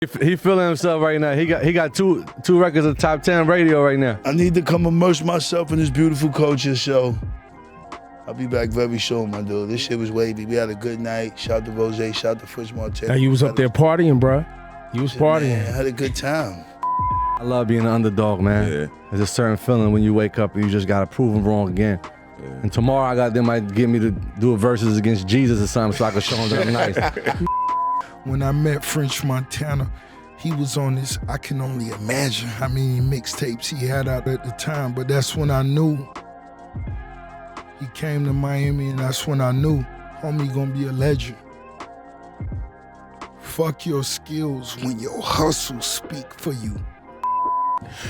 He feeling himself right now. He got two records of top 10 radio right now. I need to come immerse myself in this beautiful culture, so I'll be back very soon, my dude. This shit was wavy. We had a good night. Shout out to Rose, shout out to French Montana. Now you was up there partying, bro. You was partying. Man, I had a good time. I love being an underdog, man. Yeah. There's a certain feeling when you wake up and you just gotta prove them wrong again. Yeah. And tomorrow they might get me to do a versus against Jesus or something so I can show them that I'm nice. When I met French Montana, he was on this, I can only imagine how many mixtapes he had out at the time, but that's when I knew. He came to Miami and that's when I knew, homie gonna be a legend. Fuck your skills when your hustle speak for you.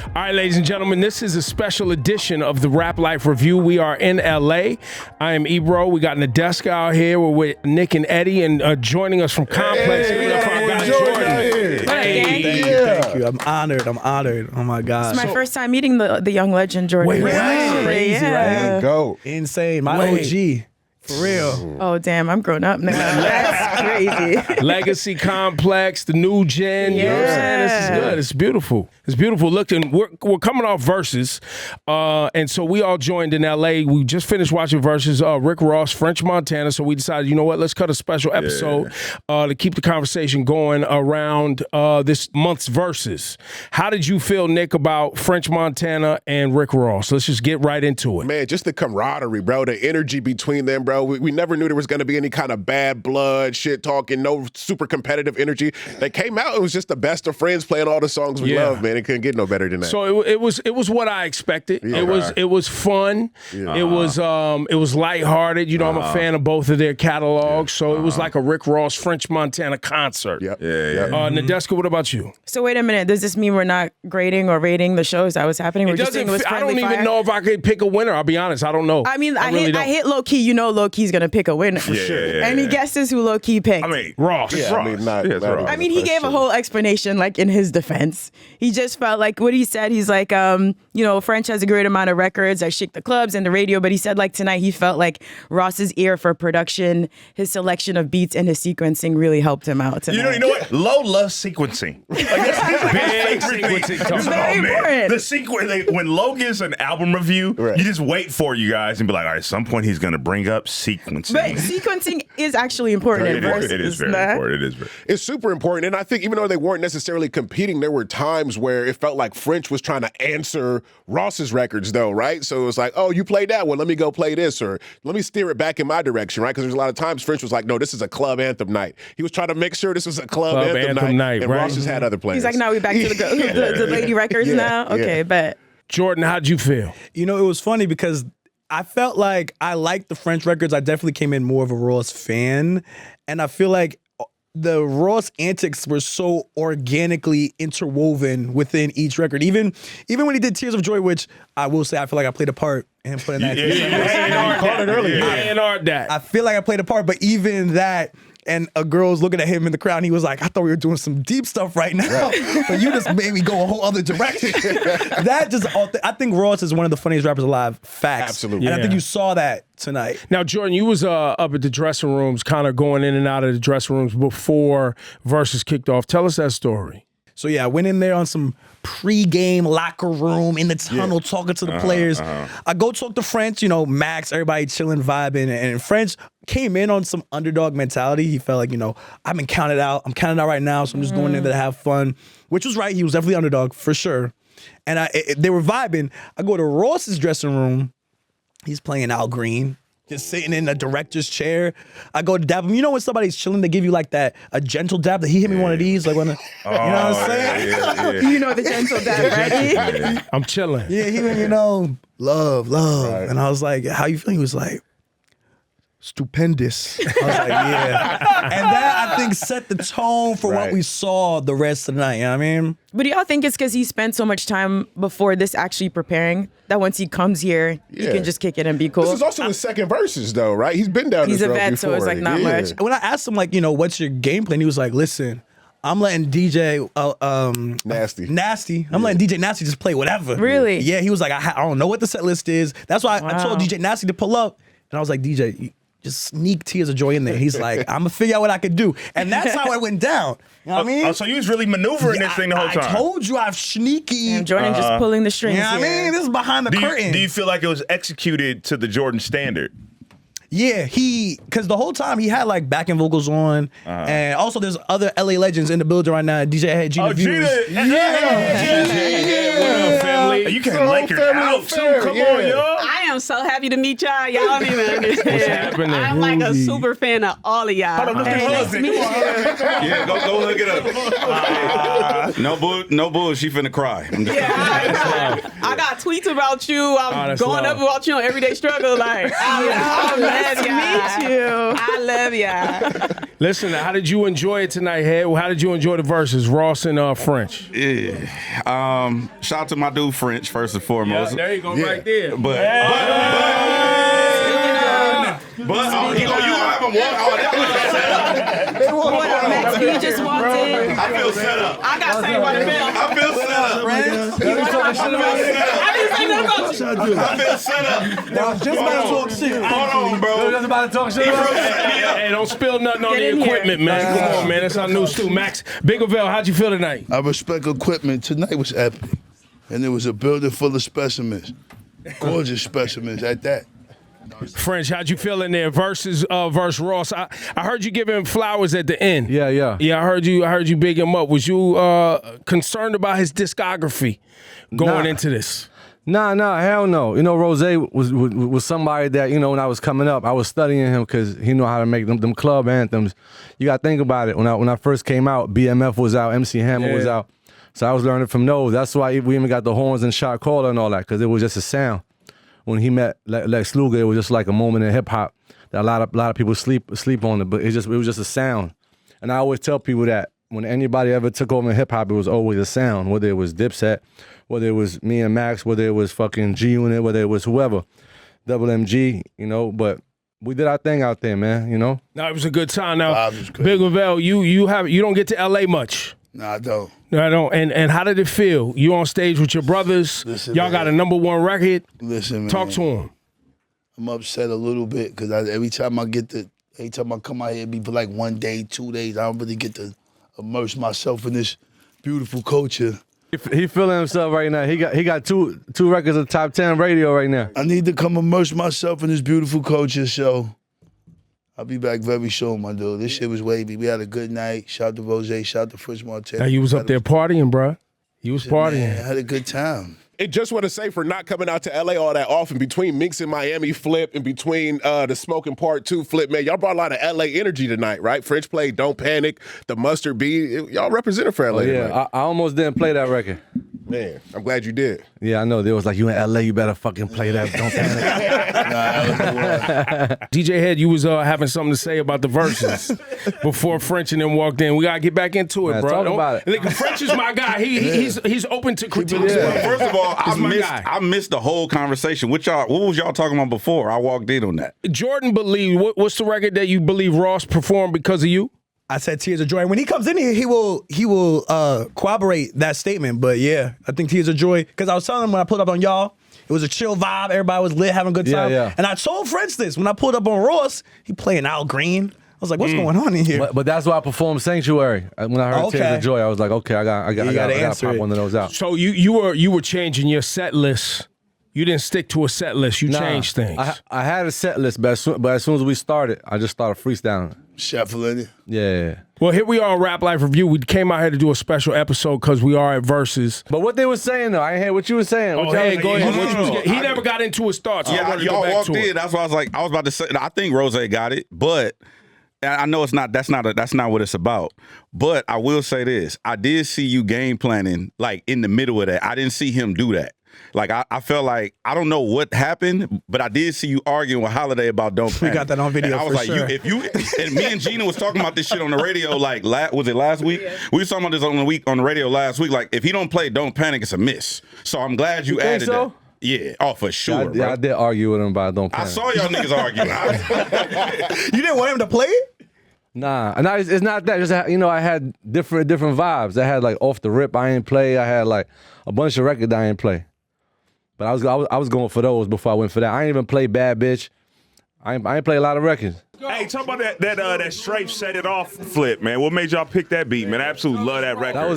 All right, ladies and gentlemen, this is a special edition of the Rap Life Review. We are in LA. I am Ebro. We got Nadeska out here. We're with Nick and Eddie, and joining us from Complex. Thank you. I'm honored. Oh my God. It's my first time meeting the young legend, Jordan. Wait, crazy, yeah. right? Go. Insane. My OG. For real. Oh, damn, I'm grown up now. That's crazy. Legacy Complex, the new gen. You know what I'm saying? This is good. It's beautiful. It's beautiful. Look, and we're coming off Versus. And so we all joined in LA. We just finished watching Versus, Rick Ross, French Montana. So we decided, you know what, let's cut a special episode to keep the conversation going around this month's Versus. How did you feel, Nick, about French Montana and Rick Ross? Let's just get right into it. Man, just the camaraderie, bro, the energy between them, bro. We never knew there was going to be any kind of bad blood, shit talking, no super competitive energy. They came out, it was just the best of friends playing all the songs we love, man. It couldn't get no better than that. So it was what I expected. Yeah. It was fun. Yeah. It was lighthearted. You know, I'm a fan of both of their catalogs. So it was like a Rick Ross, French Montana concert. Yep. Nadeska, what about you? So wait a minute. Does this mean we're not grading or rating the shows? That was happening? We're just saying it was I don't friendly even fire? know if I could pick a winner. I'll be honest. I don't know. I mean, I really hit low key. You know, low key's gonna pick a winner. For sure. Any guesses who low key picked? I mean, Ross. Yeah, Ross. I mean, not Ross. I mean, he gave a whole explanation, like, in his defense. He just felt like what he said. He's like, you know, French has a great amount of records. I shake the clubs and the radio. But he said, like, tonight he felt like Ross's ear for production, his selection of beats, and his sequencing really helped him out tonight. You know what? Low loves sequencing. Like, that's his favorite thing. sequencing. He's like, Very oh, man. important. The sequence, when Low gives an album review, you just wait for you guys and be like, all right, at some point he's going to bring up sequencing. But sequencing is actually important. It is very important. It is very. It's super important. And I think even though they weren't necessarily competing, there were times where it felt like French was trying to answer Ross's records, though, right? So it was like, oh, you played that one. Let me go play this. Or let me steer it back in my direction, right? Because there's a lot of times French was like, no, this is a club anthem night. He was trying to make sure this was a club anthem night. And right? Ross just had other plans. He's like, now we back to the lady records now? Okay, bet. Jordan, how'd you feel? You know, it was funny because I felt like I liked the French records. I definitely came in more of a Ross fan. And I feel like the Ross antics were so organically interwoven within each record. Even when he did Tears of Joy, which I will say I feel like I played a part in putting that. You called it earlier. I feel like I played a part, but even that, and a girl was looking at him in the crowd, and he was like, I thought we were doing some deep stuff right now, but you just made me go a whole other direction. I think Ross is one of the funniest rappers alive. Facts. Absolutely. And I think you saw that tonight. Now, Jordan, you was up at the dressing rooms, kind of going in and out of the dressing rooms before Versus kicked off. Tell us that story. So yeah, I went in there on some pre-game locker room in the tunnel talking to the players. I go talk to French, you know, Max, everybody chilling, vibing, and French came in on some underdog mentality. He felt like, you know, I've been counted out. I'm counted out right now, so I'm just going in there to have fun, which was right. He was definitely underdog for sure. And they were vibing. I go to Ross's dressing room. He's playing Al Green. Just sitting in a director's chair. I go to dab him. You know when somebody's chilling, they give you like a gentle dab. That he hit me one of these, like you know what I'm saying? You know the gentle dab, right? I'm chilling. Yeah, he went, you know, love. Right. And I was like, how you feeling? He was like, stupendous. I was like, yeah. And that, I think, set the tone for what we saw the rest of the night. You know what I mean? But do y'all think it's because he spent so much time before this actually preparing that once he comes here, he can just kick it and be cool? This is also his second Versus, though, right? He's been down He's this a road vet, before. so it's like not much. When I asked him, like, you know, what's your game plan? He was like, listen, I'm letting DJ Nasty. I'm letting DJ Nasty just play whatever. Really? Yeah, he was like, I don't know what the set list is. That's why I told DJ Nasty to pull up. And I was like, DJ, just sneak Tears of Joy in there. He's like, I'm gonna figure out what I could do, and that's how it went down. You know what I mean? Oh, so you was really maneuvering this thing the whole time. I told you I've sneaky. And Jordan just pulling the strings. You know what I here. mean? This is behind the curtain. Do you feel like it was executed to the Jordan standard? Yeah, because the whole time he had like backing vocals on, and also there's other LA legends in the building right now. DJ had Gina Views. Gina. What up, family? You can Lakers out too. Come on, y'all. I am so happy to meet y'all. Y'all don't even understand. What's happening? I'm like a super fan of all of y'all. Hold on, let's Hey, nice to meet you. Yeah, go look it up. No bull. She finna cry. Yeah, I got tweets about you. I'm that's going love. up about you on Everyday Struggle. Like, I love Nice to y'all. meet you. I love y'all. Listen, how did you enjoy it tonight, Head? How did you enjoy the verses, Ross and French? Yeah. Shout out to my dude French first and foremost. there you go, right there. But you gonna have him walk all that. What up, Max? You just walked in. I feel set up. I got saved by the bell. I feel set up. I didn't say nothing about you. I feel set up. I was just about to talk shit. Hold on, bro. Just about to talk shit. Hey, don't spill nothing on Get the in here. equipment, man. Come on, man. That's our news too. Max Biggavell, how'd you feel tonight? I respect equipment. Tonight was epic. And there was a building full of specimens. Gorgeous specimens at that. French, how'd you feel in there? Versus Ross. I heard you give him flowers at the end. Yeah. Yeah, I heard you big him up. Was you concerned about his discography going into this? Nah, hell no. You know, Rose was somebody that, you know, when I was coming up, I was studying him because he knew how to make them club anthems. You got to think about it. When I first came out, BMF was out, MC Hammer was out. So I was learning from those. That's why we even got the horns and shot caller and all that, because it was just a sound. When he met Lex Luger, it was just like a moment in hip hop that a lot of people sleep on it, but it was just a sound. And I always tell people that when anybody ever took over in hip hop, it was always a sound, whether it was Dipset, whether it was me and Max, whether it was fucking G Unit, whether it was whoever, Double MG, you know. But we did our thing out there, man, you know. No, it was a good time. Now, Vibes was great. Big Lavelle, you don't get to LA much. Nah, I don't. No, I don't. And how did it feel? You on stage with your brothers. Listen, Y'all got a #1 record. Listen, man. Talk to him. I'm upset a little bit because every time I come out here, it be for like 1 day, 2 days. I don't really get to immerse myself in this beautiful culture. He feeling himself right now. He got two records of top 10 radio right now. I need to come immerse myself in this beautiful culture, so I'll be back very soon, my dude. This shit was wavy. We had a good night. Shout out to Rose, shout out to French Montana. Now you was up there partying, bruh. You was partying. Man, I had a good time. And just want to say, for not coming out to LA all that often, between Minx and Miami Flip and between the Smoking Part 2 Flip, man, y'all brought a lot of LA energy tonight, right? French played Don't Panic, the Mustard Bee. Y'all represented for LA. Yeah, tonight. I almost didn't play that record. Man, I'm glad you did. Yeah, I know. They was like, you in LA, you better fucking play that. Don't panic. DJ Head, you was having something to say about the verses before French and them walked in. We gotta get back into it, Man, bro. talk about it. Like, French is my guy. He's open to critiques. First of all, He's my guy. I missed the whole conversation. What was y'all talking about before I walked in on that? Jordan believed. What's the record that you believe Ross performed because of you? I said Tears of Joy. When he comes in here, he will corroborate that statement. But yeah, I think Tears of Joy, because I was telling him when I pulled up on y'all, it was a chill vibe. Everybody was lit, having a good time. Yeah. And I told French this. When I pulled up on Ross, he playing Al Green. I was like, what's going on in here? But that's why I performed Sanctuary. When I heard Okay. Tears of Joy, I was like, okay, I gotta answer pop it. one of those out. So you were changing your set list. You didn't stick to a set list. You changed things. I had a set list, but as soon as we started, I just started freestyling. Shuffling it. Yeah. Well, here we are on Rap Life Review. We came out here to do a special episode because we are at Versus. But what they were saying, though, I ain't hear what you were saying. Oh, What y'all hey, was go saying? ahead. No, no. He never got into his thoughts. So I Yeah, wanted to go y'all back walked to in. it. That's why I was about to say. I think Rose got it, but I know it's not. That's not what it's about. But I will say this: I did see you game planning like in the middle of that. I didn't see him do that. Like I felt like I don't know what happened, but I did see you arguing with Holiday about Don't Panic. We got that on video And I was for like, sure. if you and me and Gina was talking about this shit on the radio. Like, was it last week? Yeah. We was talking about this on the radio last week. Like, if he don't play Don't Panic, it's a miss. So I'm glad you think added so? that. Yeah, oh for sure. I bro. did argue with him about Don't I Panic. saw y'all niggas arguing. You didn't want him to play it? Nah, it's not that. Just I had different vibes. I had like Off the Rip, I ain't play. I had like a bunch of records I ain't play. But I was going for those before I went for that. I ain't even play Bad Bitch. I ain't play a lot of records. Hey, talk about that straight set it off flip, man. What made y'all pick that beat, man? I absolutely love that record. That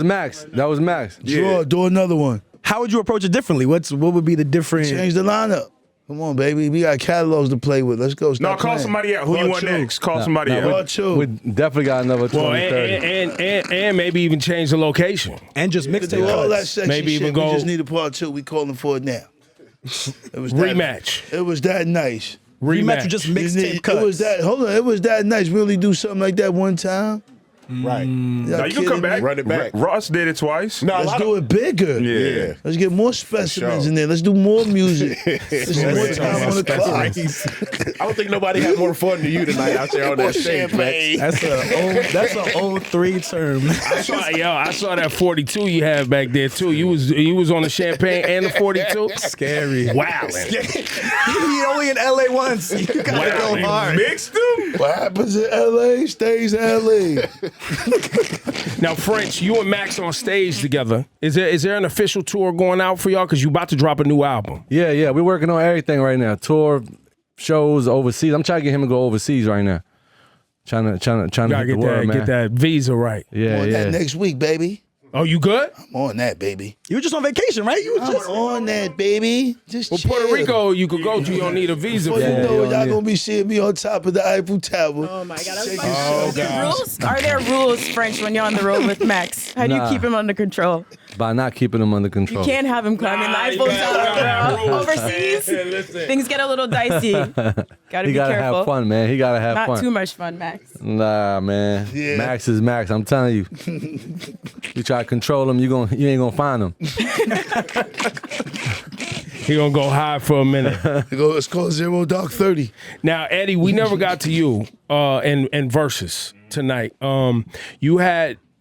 was Max. Sure, do another one. How would you approach it differently? What would be the different? Change the lineup. Come on, baby. We got catalogs to play with. Let's go. No, Stop call playing. somebody out. Who you want next? Call somebody out. We definitely got another 2030. And maybe even change the location. And just mix Do all that cuts. sexy Maybe shit. even We go- just need a part 2. We calling for it now. It was Rematch. It was that nice. Rematch with just mixtape cuts. It was that. Hold on. It was that nice. We only do something like that one time. Right. Now you can come back. Run it back. Ross did it twice. No, Let's do it bigger. Yeah. Let's get more specimens sure. in there. Let's do more music. Let's do more time on the clock. I don't think nobody had more fun than you tonight out there on that stage, man. That's an 03 term. I saw that 42 you had back there too. You was on the champagne and the 42. Scary. Wildin'. He only in LA once. You gotta go hard. Mixed them. What happens in LA stays in LA. Now, French, you and Max on stage together. Is there an official tour going out for y'all? Because you about to drop a new album. Yeah, we're working on everything right now. Tour, shows, overseas. I'm trying to get him to go overseas right now. Trying to Gotta hit the word, man. get that visa right. Yeah, On yeah. that next week, baby. Oh, you good? I'm on that, baby. You were just on vacation, right? You was I'm just on that, baby. Just Well, chill. Puerto Rico, you could go to. You don't need a visa. Before for you it. know it, yeah. y'all gonna be seeing me on top of the Eiffel Tower. Oh my God! Shaking Oh, shit. God. Rules? Are there rules, French, when you're on the road with Max? How do you Nah. keep him under control? By not keeping them under You control. can't have him climbing the Eiffel Tower. Overseas, things get a little dicey. Gotta He be gotta careful. have fun, man. He gotta have Not fun. too much fun, Max. Nah, man. Yeah. Max is Max. I'm telling you. You try to control him, you ain't gonna find him. He gonna go high for a minute. It's called Zero Dark 30. Now, Eddie, we never got to you and versus tonight.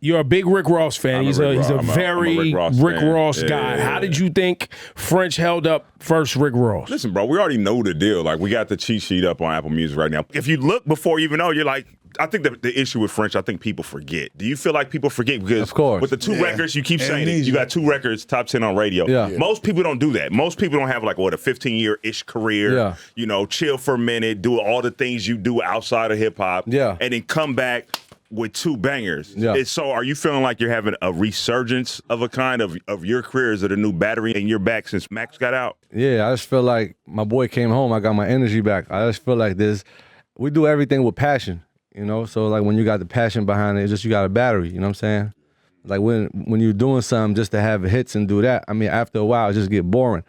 You're a big Rick Ross fan. I'm a He's a I'm a very Rick Ross Rick fan. Ross Yeah, guy. yeah, How did you think French held up versus Rick Ross? Listen, bro, we already know the deal. Like, we got the cheat sheet up on Apple Music right now. If you look before you even know, you're like, I think the issue with French, I think people forget. Do you feel like people forget? Because Of course. with the two records, you keep saying it. Amnesia. You got 2 records, top 10 on radio. Yeah. Most people don't do that. Most people don't have like, a 15-year-ish career. Yeah. You know, chill for a minute, do all the things you do outside of hip hop. Yeah. And then come back with 2 bangers. Yeah. So are you feeling like you're having a resurgence of a kind of your career? Is it a new battery in your back since Max got out? Yeah, I just feel like my boy came home. I got my energy back. I just feel like we do everything with passion, you know? So like when you got the passion behind it, it's just you got a battery, you know what I'm saying? Like when you're doing something just to have hits and do that, I mean, after a while, it just get boring.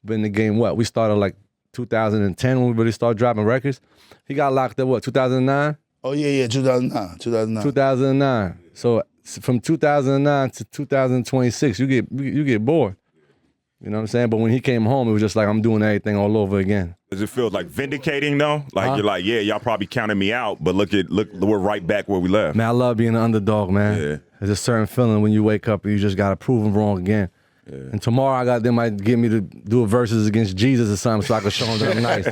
But in the game, we started like 2010 when we really started dropping records. He got locked up, 2009? Oh, yeah, 2009. 2009. So from 2009 to 2026, you get bored. You know what I'm saying? But when he came home, it was just like I'm doing everything all over again. Does it feel like vindicating though? Like you're like, yeah, y'all probably counted me out, but look, we're right back where we left. Man, I love being an underdog, man. Yeah. There's a certain feeling when you wake up and you just gotta prove them wrong again. Yeah. And tomorrow they might get me to do a versus against Jesus or something so I can show them that I'm nice.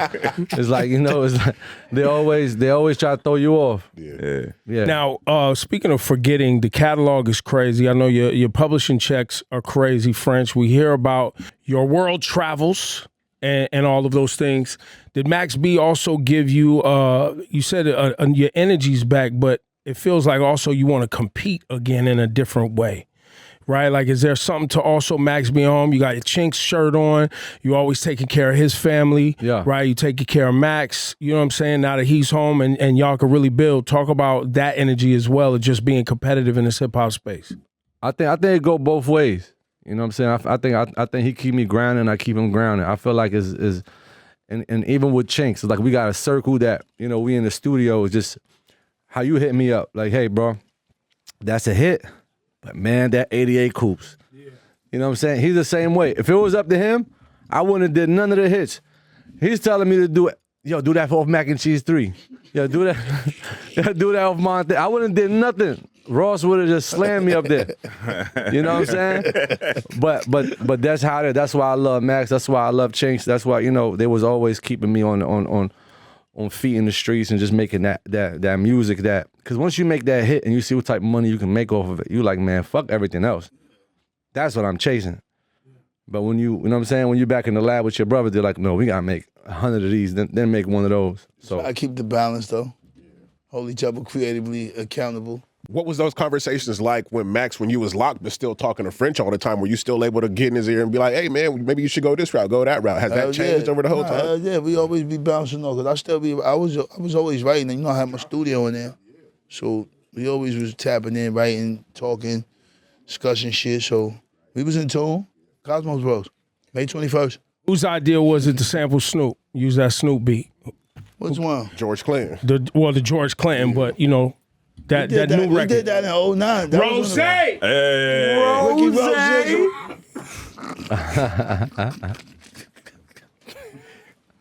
It's like, it's like they always try to throw you off. Yeah. Yeah. Now, speaking of forgetting, the catalog is crazy. I know your publishing checks are crazy, French. We hear about your world travels and all of those things. Did Max B also give you, you said your energy's back, but it feels like also you want to compete again in a different way. Right? Like, is there something to also Max be home? You got your Chinks shirt on. You always taking care of his family. Yeah. Right? You taking care of Max. You know what I'm saying? Now that he's home and y'all can really build. Talk about that energy as well as just being competitive in this hip hop space. I think it go both ways. You know what I'm saying? I think he keep me grounded and I keep him grounded. I feel like and even with Chinks, it's like we got a circle that, we in the studio is just how you hit me up. Like, hey, bro, that's a hit. But man, that 88 Coops. Yeah. You know what I'm saying? He's the same way. If it was up to him, I wouldn't have did none of the hits. He's telling me to do it. Yo, do that off Mac and Cheese 3. Yo, do that. Do that off Monte. I wouldn't have did nothing. Ross would have just slammed me up there. You know what I'm saying? But that's why I love Max. That's why I love Chinks. That's why, they was always keeping me on feet in the streets and just making that music because once you make that hit and you see what type of money you can make off of it, you like, man, fuck everything else. That's what I'm chasing. But when you know what I'm saying, when you're back in the lab with your brother, they're like, no, we gotta make 100 of these, then make one of those. So I keep the balance though. Hold each other creatively accountable. What was those conversations like when you was locked but still talking to French all the time? Were you still able to get in his ear and be like, hey man, maybe you should go this route, go that route? Has that changed over the whole time? Yeah, we always be bouncing off, because I was always writing, and you know I had my studio in there. So we always was tapping in, writing, talking, discussing shit. So we was in tune. Cosmos Bros, May 21st. Whose idea was it to sample Snoop? Use that Snoop beat. Which one? George Clinton. The George Clinton, but you know, that new record. We did that in 2009. Rose! Hey.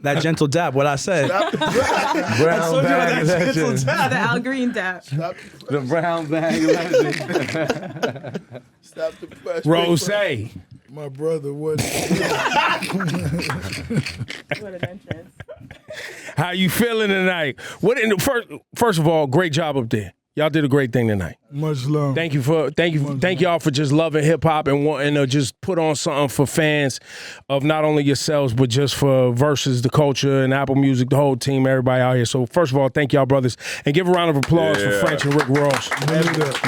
That gentle dab, what I said. brown bag legend. The Al Green dab. The brown bag legend. Stop the press. Rose. My brother was. What an entrance. How you feeling tonight? First of all, great job up there. Y'all did a great thing tonight. Much love. Thank y'all for just loving hip hop and wanting to just put on something for fans of not only yourselves but just for Versus, the culture, and Apple Music, the whole team, everybody out here. So first of all, thank y'all brothers, and give a round of applause for French and Rick Ross.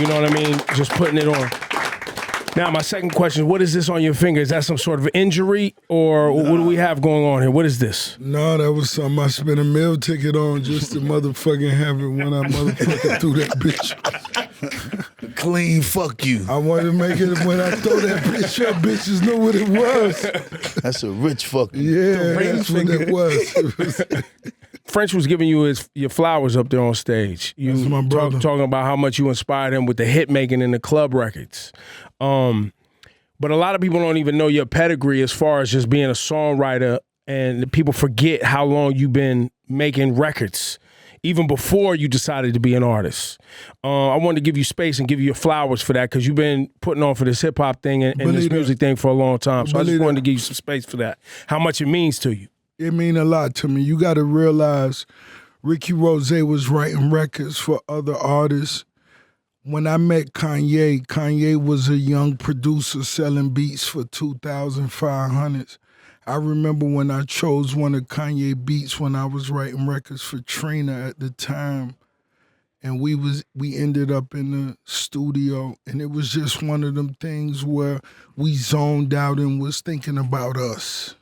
You know what I mean? Just putting it on. Now, my second question, what is this on your finger? Is that some sort of injury, or what do we have going on here? What is this? No, that was something I spent a meal ticket on just to motherfucking have it when I motherfucking threw that bitch. Clean fuck you. I wanted to make it when I throw that bitch up, bitches know what it was. That's a rich fuck you. Yeah, that's what it was. French was giving you your flowers up there on stage. You That's my brother. talking about how much you inspired him with the hit making and the club records. But a lot of people don't even know your pedigree as far as just being a songwriter, and people forget how long you've been making records, even before you decided to be an artist. I wanted to give you space and give you your flowers for that, because you've been putting on for this hip hop thing and this music thing for a long time. So I just wanted to give you some space for that. How much it means to you. It mean a lot to me. You got to realize Ricky Rose was writing records for other artists. When I met Kanye, Kanye was a young producer selling beats for 2,500. I remember when I chose one of Kanye beats when I was writing records for Trina at the time. And we ended up in the studio, and it was just one of them things where we zoned out and was thinking about us.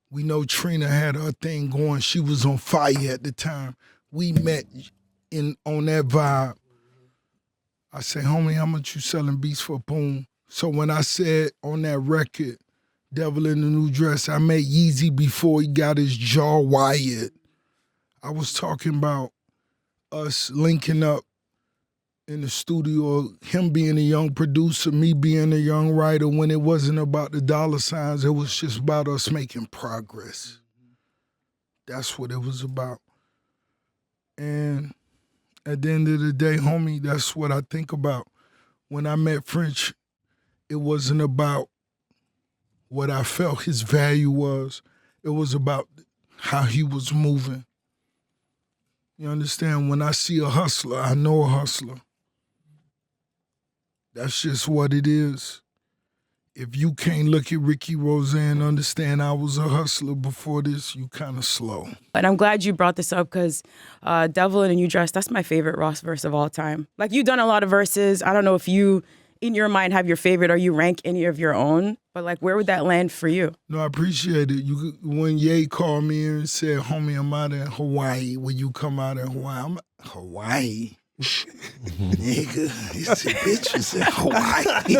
We know Trina had her thing going. She was on fire at the time. We met on that vibe. I say, homie, how much you selling beats for? Boom. So when I said on that record, Devil in the New Dress, I met Yeezy before he got his jaw wired. I was talking about us linking up in the studio, him being a young producer, me being a young writer, when it wasn't about the dollar signs, it was just about us making progress. That's what it was about. And at the end of the day, homie, that's what I think about. When I met French, it wasn't about what I felt his value was. It was about how he was moving. You understand? When I see a hustler, I know a hustler. That's just what it is. If you can't look at Ricky Rose and understand I was a hustler before this, you kind of slow. And I'm glad you brought this up, because Devil in a New Dress, that's my favorite Ross verse of all time. Like, you've done a lot of verses. I don't know if you, in your mind, have your favorite or you rank any of your own, but like, where would that land for you? No, I appreciate it. When Ye called me and said, homie, I'm out in Hawaii. Will you come out in Hawaii? I'm Hawaii? Nigga, he said, bitch, you said Hawaii.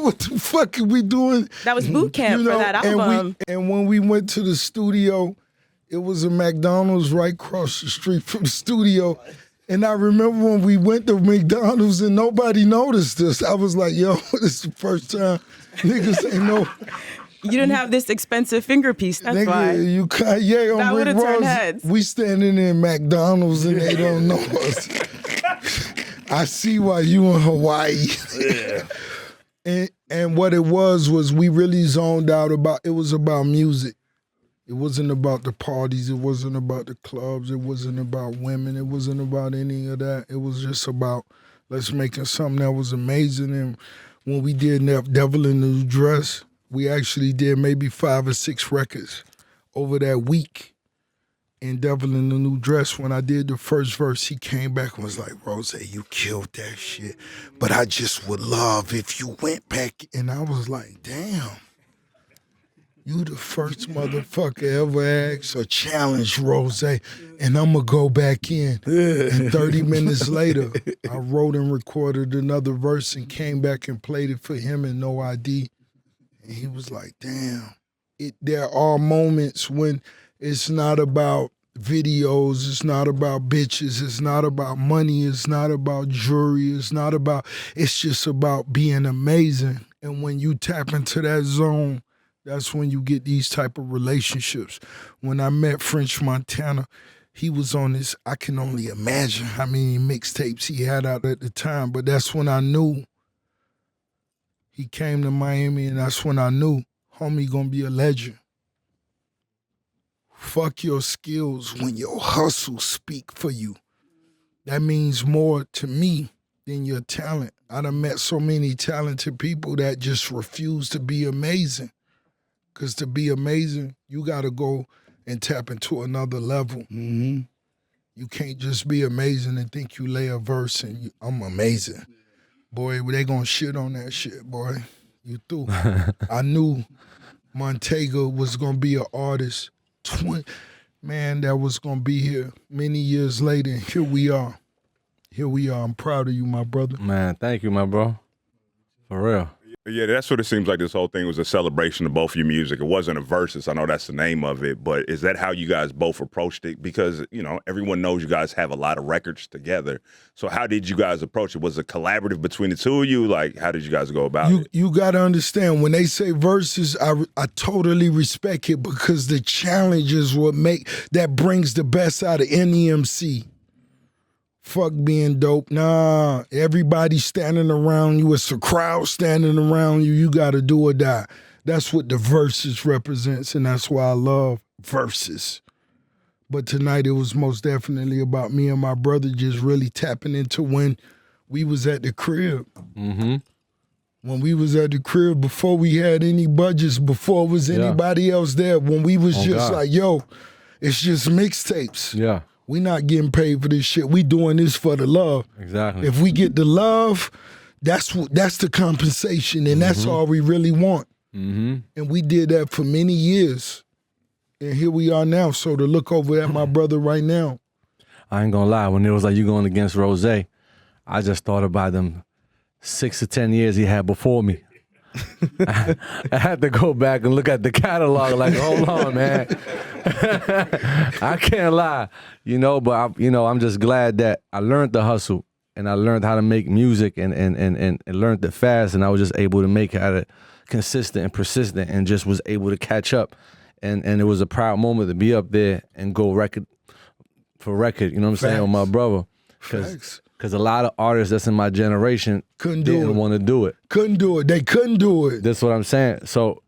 What the fuck are we doing? That was boot camp for that album. And when we went to the studio, it was a McDonald's right across the street from the studio. And I remember when we went to McDonald's and nobody noticed us. I was like, yo, this is the first time niggas ain't know. You didn't have this expensive finger piece, that's Nigga, why. You Kanye on That Rick would've turned Ross. heads. We standing in McDonald's and they don't know us. I see why you in Hawaii. Yeah. and what it was we really zoned out about, it was about music. It wasn't about the parties. It wasn't about the clubs. It wasn't about women. It wasn't about any of that. It was just about let's making something that was amazing. And when we did Devil in the New Dress, we actually did maybe 5 or 6 records over that week. In Devil in the New Dress, when I did the first verse, he came back and was like, Rose, you killed that shit. But I just would love if you went back. And I was like, damn. You the first motherfucker ever asked or challenged Rose, and I'm gonna go back in. And 30 minutes later, I wrote and recorded another verse and came back and played it for him and No ID. And he was like, damn. There are moments when it's not about videos, it's not about bitches, it's not about money, it's not about jewelry, it's just about being amazing. And when you tap into that zone, that's when you get these type of relationships. When I met French Montana, he was on this, I can only imagine how many mixtapes he had out at the time, but that's when I knew he came to Miami, and that's when I knew homie gonna be a legend. Fuck your skills when your hustle speak for you. That means more to me than your talent. I done met so many talented people that just refuse to be amazing. Because to be amazing, you got to go and tap into another level. Mm-hmm. You can't just be amazing and think you lay a verse and I'm amazing. Boy, they going to shit on that shit, boy. You through. I knew Montego was going to be an artist. That was going to be here many years later. And here we are. I'm proud of you, my brother. Man, thank you, my bro. For real. Yeah, that's what it seems like. This whole thing was a celebration of both your music. It wasn't a versus. I know that's the name of it, but is that how you guys both approached it? Because, everyone knows you guys have a lot of records together. So how did you guys approach it? Was it collaborative between the two of you? Like, how did you guys go about it? You got to understand, when they say versus, I totally respect it because the challenge is what that brings the best out of any MC. Fuck being dope. Nah, everybody standing around you. It's a crowd standing around you. You got to do or die. That's what the verses represents, and that's why I love verses. But tonight it was most definitely about me and my brother just really tapping into when we was at the crib. Mm-hmm. When we was at the crib, before we had any budgets, before it was anybody else there, when we was like, yo, it's just mixtapes. Yeah. We not getting paid for this shit. We doing this for the love. Exactly. If we get the love, that's the compensation, and that's all we really want. Mm-hmm. And we did that for many years, and here we are now. So to look over at my brother right now, I ain't gonna lie. When it was like you going against Rose, I just thought about them 6 to 10 years he had before me. I had to go back and look at the catalog. Like, hold on, man. I can't lie, but I'm just glad that I learned the hustle and I learned how to make music and learned it fast, and I was just able to make it consistent and persistent and just was able to catch up, and it was a proud moment to be up there and go record for record, you know what I'm saying, with my brother. Because a lot of artists that's in my generation didn't want to do it. Couldn't do it. They couldn't do it. That's what I'm saying. So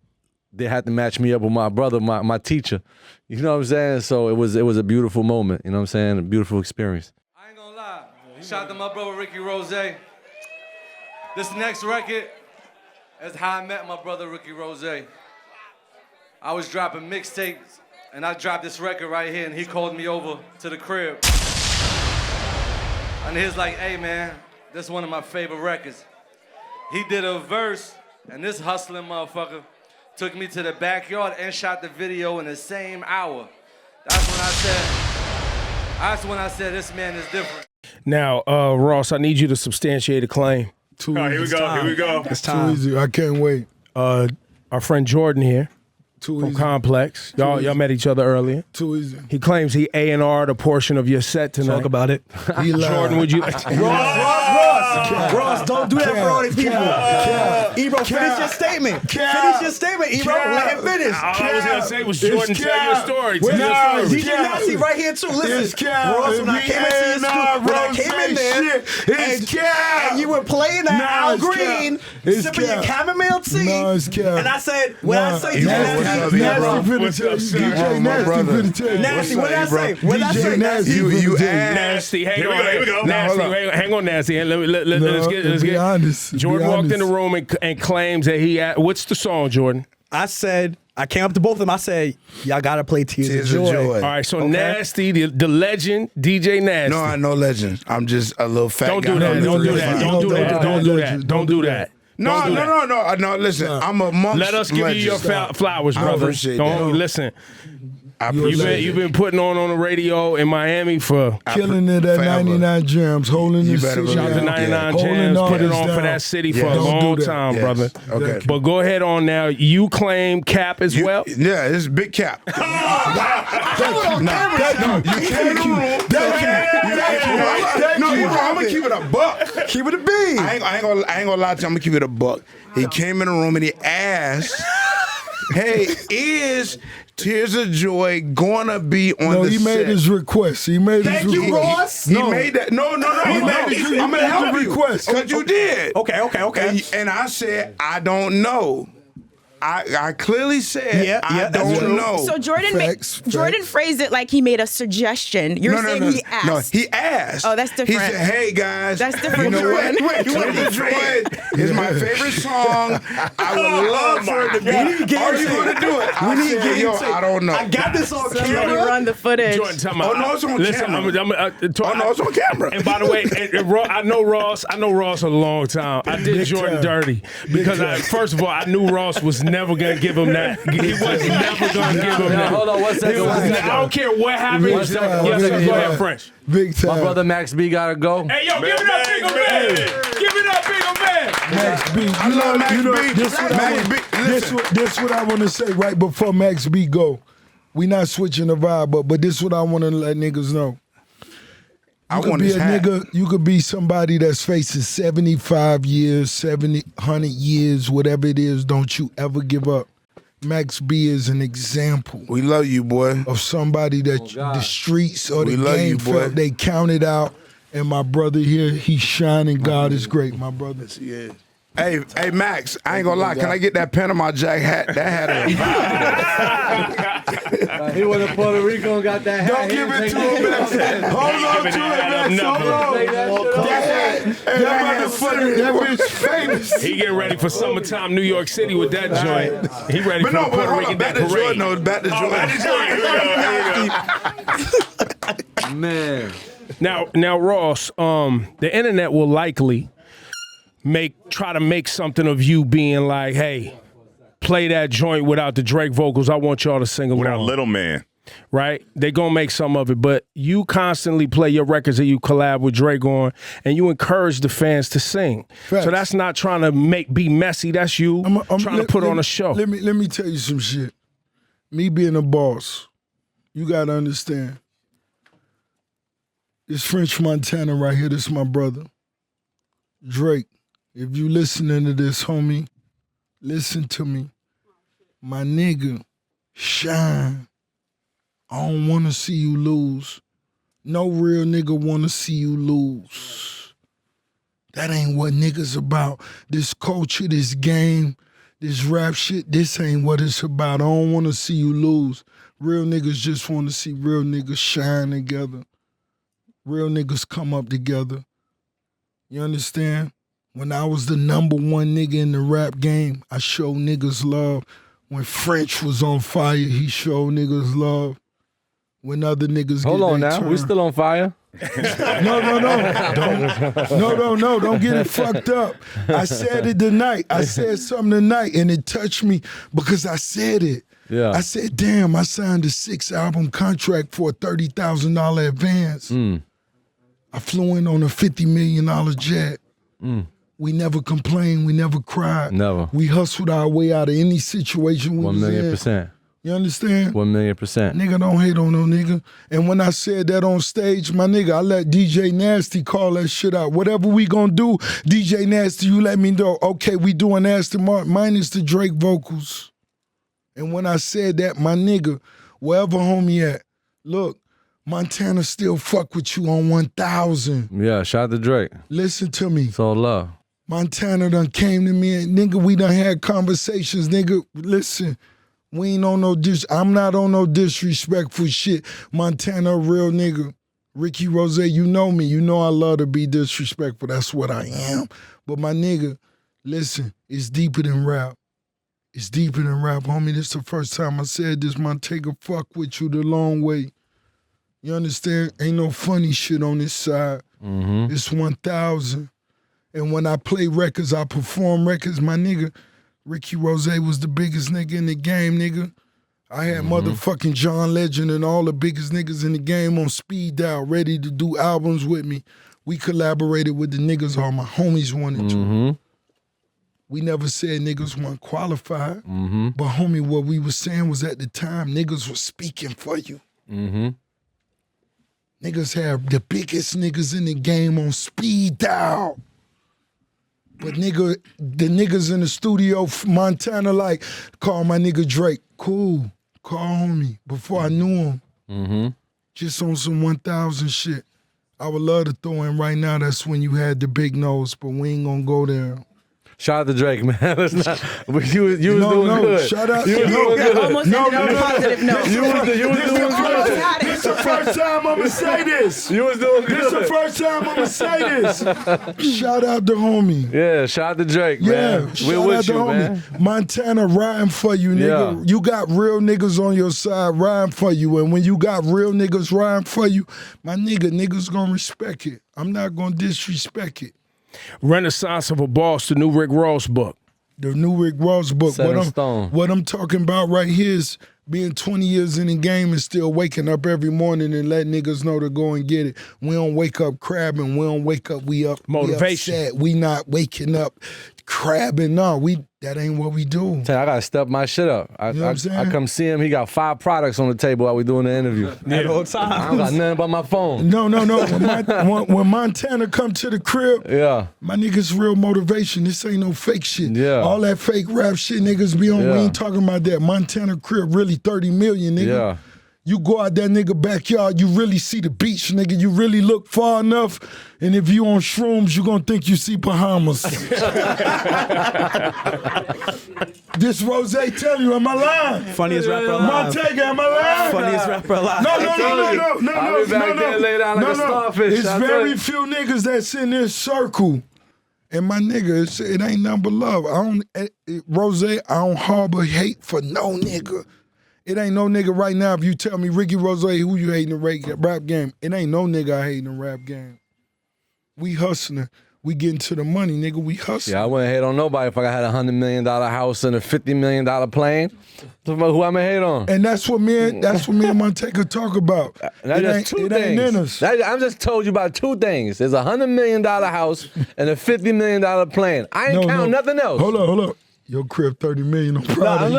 they had to match me up with my brother, my teacher. You know what I'm saying? So it was a beautiful moment. You know what I'm saying? A beautiful experience. I ain't gonna lie. Shout out to my brother Ricky Rose. This next record is how I met my brother Ricky Rose. I was dropping mixtapes, and I dropped this record right here, and he called me over to the crib. And he's like, hey man, this is one of my favorite records. He did a verse, and this hustling motherfucker took me to the backyard and shot the video in the same hour. That's when I said this man is different. Now, Ross, I need you to substantiate a claim. Here we go. It's time. Too easy. I can't wait. Our friend Jordan here. Too easy. Complex. Y'all met each other earlier. Too easy. He claims he A&R'd a portion of your set tonight. Talk about it. Jordan, would you? Ross, don't do that for all these people. Ebro, finish your statement. Finish your statement, Ebro. Let him finish. All I was going to say was Jordan, tell your story. DJ Nasty right here too. Listen, Ross, when I came in there, and you were playing that Al Green, sipping your chamomile tea, and I said, when I say you Nasty finna tell you. DJ Nasty finna tell you. Nasty, what did I say? What did I say? DJ Nasty, you asked. Nasty, hang on. Here we go. Nasty, hang on, Nasty. let's be get honest. Jordan walked in the room and claims that he had, what's the song, Jordan? I said, I came up to both of them. I said, y'all got to play Tears of Joy. All right, so Nasty, the legend, DJ Nasty. No, I'm no legend. I'm just a little fat guy. Don't do that. No, listen, I'm amongst Let us give you your flowers, brother. appreciate that. Listen. I appreciate You've been putting on the radio in Miami for killing it at forever. 99 Jams, holding the better city. shout out to Yeah. 99 Holding Jams, all put it this on for down. that city Yes. for a Don't long do that. time, Yes. brother. Okay. But go ahead on now. You claim Cap as well. Yeah, it's Big Cap. No, I'm gonna keep it a buck. Keep it a beat. I ain't gonna lie to you. I'm gonna keep it a buck. He came in the room and he asked, "Hey, is Tears of Joy gonna be on No, the he made set?" his request. He made his request. Ross. He made that. No. He made it. I'm gonna help you request. because you did. Okay. And I said, I don't know. I clearly said, I don't know. So Jordan Jordan phrased it like he made a suggestion. You're saying he asked. No, he asked. Oh, that's different. He said, "Hey guys, That's different, You know what? Jordan. Tears of Joy is my favorite song. I would love for it to be. Are you going to do it?" I said, "Yo, I don't know." I got this on Somebody camera. run the footage. Jordan, tell me. Oh, no, it's on camera. Oh, no, it's on camera. And by the way, I know Ross a long time. I did Jordan dirty because first of all, I knew Ross was never gonna give him that. He was never gonna give him that. Hold on, 1 second. I don't care what happens. One second, Yes, one second. go ahead, French. Big time. My brother Max B gotta go. Hey, yo, give it up, bigger man. Give it up, bigger man. Max B. I love Max B. This what I want to say right before Max B go. We not switching the vibe, but this what I want to let niggas know. I You could want be his a hat. nigga. You could be somebody that's facing 75 years, 70, 100 years, whatever it is. Don't you ever give up. Max B is an example We love you, boy. of somebody that the streets or We the love game you, boy. felt they counted out. And my brother here, he's shining. God is great, my brother. Yeah. Hey, Max, I ain't gonna lie. Can I get that Panama Jack hat? That hat. He went to Puerto Rico and got that hat. Don't give it to him, Max. Hold on to it, Max. Hold on. That bitch famous. He getting ready for summertime New York City with that joint. He ready But for no, the Puerto hold Rican on. Back Day to parade. Jordan. No, back to Jordan. Man. Now, Ross, the internet will likely try to make something of you being like, hey, play that joint without the Drake vocals. I want y'all to sing along. Without Little Man. Right? They gonna make some of it, but you constantly play your records that you collab with Drake on, and you encourage the fans to sing. Facts. So that's not trying to be messy. That's you trying to put on a show. Let me tell you some shit. Me being a boss, you gotta understand. This French Montana right here, this is my brother. Drake, if you listening to this, homie, listen to me. My nigga, shine. I don't wanna see you lose. No real nigga wanna see you lose. That ain't what niggas about. This culture, this game, this rap shit, this ain't what it's about. I don't wanna see you lose. Real niggas just wanna see real niggas shine together. Real niggas come up together. You understand? When I was the number one nigga in the rap game, I showed niggas love. When French was on fire, he showed niggas love. When other niggas Hold get on their now. turn. We still on fire. No. Don't get it fucked up. I said it tonight. I said something tonight, and it touched me because I said it. Yeah. I said, damn, I signed a 6-album contract for a $30,000 advance. I flew in on a $50 million jet. We never complained. We never cried. Never. We hustled our way out of any situation we was in. 1,000,000%. You understand? 1,000,000%. Nigga don't hate on no nigga. And when I said that on stage, my nigga, I let DJ Nasty call that shit out. Whatever we gonna do, DJ Nasty, you let me know. Okay, we doing Nasty Mark minus the Drake vocals. And when I said that, my nigga, wherever homie at, look, Montana still fuck with you on 1,000. Yeah, shout out to Drake. Listen to me. It's all love. Montana done came to me and nigga, we done had conversations. Nigga, listen, we ain't on no I'm not on no disrespectful shit. Montana a real nigga. Ricky Rose, you know me. You know I love to be disrespectful. That's what I am. But my nigga, listen, it's deeper than rap. It's deeper than rap, homie. This the first time I said this. Montega fuck with you the long way. You understand? Ain't no funny shit on this side. It's 1,000. And when I play records, I perform records, my nigga, Ricky Rose was the biggest nigga in the game, nigga. I had motherfucking John Legend and all the biggest niggas in the game on speed dial, ready to do albums with me. We collaborated with the niggas all my homies wanted to. We never said niggas weren't qualified. But homie, what we was saying was at the time, niggas was speaking for you. Niggas have the biggest niggas in the game on speed dial. But nigga, the niggas in the studio, Montana, like, call my nigga Drake. Cool, call me. Before I knew him. Just on some 1,000 shit. I would love to throw in right now, that's when you had the big nose, but we ain't gonna go there. Shout out to Drake, man. Let's not, you was doing good. Shout out. You was doing good. Almost ended on a positive note. You was doing good. This the first time I'ma say this. You was doing This the good. first time I'ma say this. Shout out to homie. Yeah, shout out to Drake, Yeah, man. We're shout out with to you, homie. man. Montana riding for you, nigga. Yeah. You got real niggas on your side riding for you. And when you got real niggas riding for you, my nigga, niggas gonna respect it. I'm not gonna disrespect it. Renaissance of a Boss, the new Rick Ross book. The new Rick Ross book. Set in stone. What I'm talking about right here is being 20 years in the game and still waking up every morning and letting niggas know to go and get it. We don't wake up crabbing. We don't wake up, we up. Motivation. We upset. We not waking up crabbing. No, that ain't what we do. Tell you, I gotta step my shit up. You know what I'm saying? I come see him. He got 5 products on the table while we doing the interview. At all I don't times. got nothing but my phone. No. When Montana come to the crib, Yeah. my niggas real motivation. This ain't no fake shit. Yeah. All that fake rap shit niggas be on, we Yeah. ain't talking about that. Montana crib really 30 million, nigga. Yeah. You go out that nigga backyard, you really see the beach, nigga. You really look far enough, and if you on shrooms, you gonna think you see Bahamas. This Rose tell you, am I lying? Funniest rapper alive. Montega, am I lying? Funniest rapper alive. No. I'll be back there lay down like a starfish. It's I tell very you. few niggas that's in this circle. And my nigga, it ain't nothing but love. Rose, I don't harbor hate for no nigga. It ain't no nigga right now. If you tell me, Ricky Rose, who you hating in the rap game? It ain't no nigga I hating in the rap game. We hustling. We getting to the money, nigga. We hustling. Yeah, I wouldn't hate on nobody if I had a $100 million house and a $50 million plane. Who I'ma hate on? And that's what me and Montega talk about. That's just two It things. ain't in us. I'm just told you about 2 things. There's a $100 million house and a $50 million plane. I ain't counting nothing else. Hold on. Your crib 30 million. I'm proud of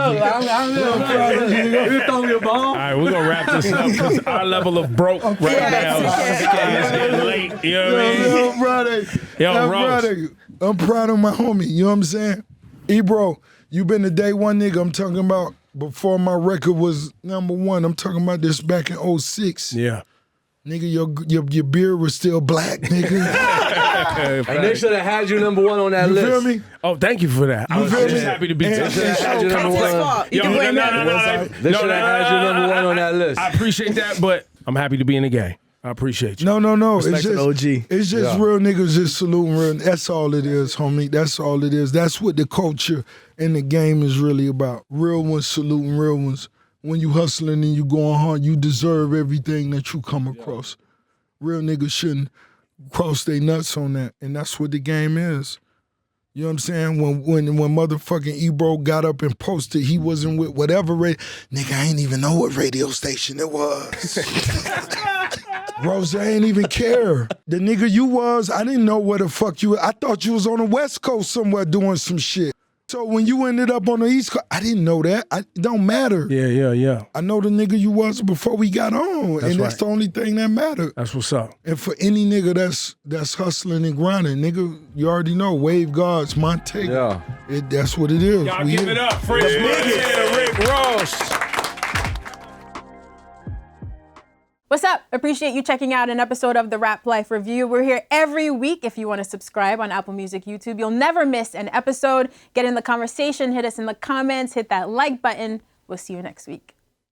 you. You throw me a bomb. All right, we're gonna wrap this up because our level of broke right now is getting late. You know what I mean? I'm proud of you. Yo, I'm Rose. proud of you. I'm proud of my homie. You know what I'm saying? Ebro, you been the day one nigga. I'm talking about before my record was #1. I'm talking about this back in 06. Yeah. Nigga, your beard was still black, nigga. And they should have had you #1 on that You list. feel me? Oh, thank you for that. I was feel just me? happy to be And- there. and They should have had you That's his #1. fault. You Yo, can blame no, him. They should have had you #1 on that list. I appreciate that, but I'm happy to be in the game. I appreciate you. No. Respect to the OG. It's just Yeah. real niggas just saluting real. That's all it is, homie. That's all it is. That's what the culture and the game is really about. Real ones saluting real ones. When you hustling and you going hard, you deserve everything that you come across. Real niggas shouldn't cross their nuts on that, and that's what the game is. You know what I'm saying? When motherfucking Ebro got up and posted, he wasn't with whatever nigga, I ain't even know what radio station it was. Rose, I ain't even care. The nigga you was, I didn't know where the fuck you. I thought you was on the West Coast somewhere doing some shit. So when you ended up on the East Coast, I didn't know that. It don't matter. Yeah. I know the nigga you was before we got on, and that's right. the only thing that mattered. That's what's up. And for any nigga that's hustling and grinding, nigga, you already know, Wave Guards, Montega. Yeah. That's what it is. Y'all We give here. it up. French Montana, Rick Ross. What's up? Appreciate you checking out an episode of the Rap Life Review. We're here every week. If you want to subscribe on Apple Music, YouTube, you'll never miss an episode. Get in the conversation, hit us in the comments, hit that like button. We'll see you next week.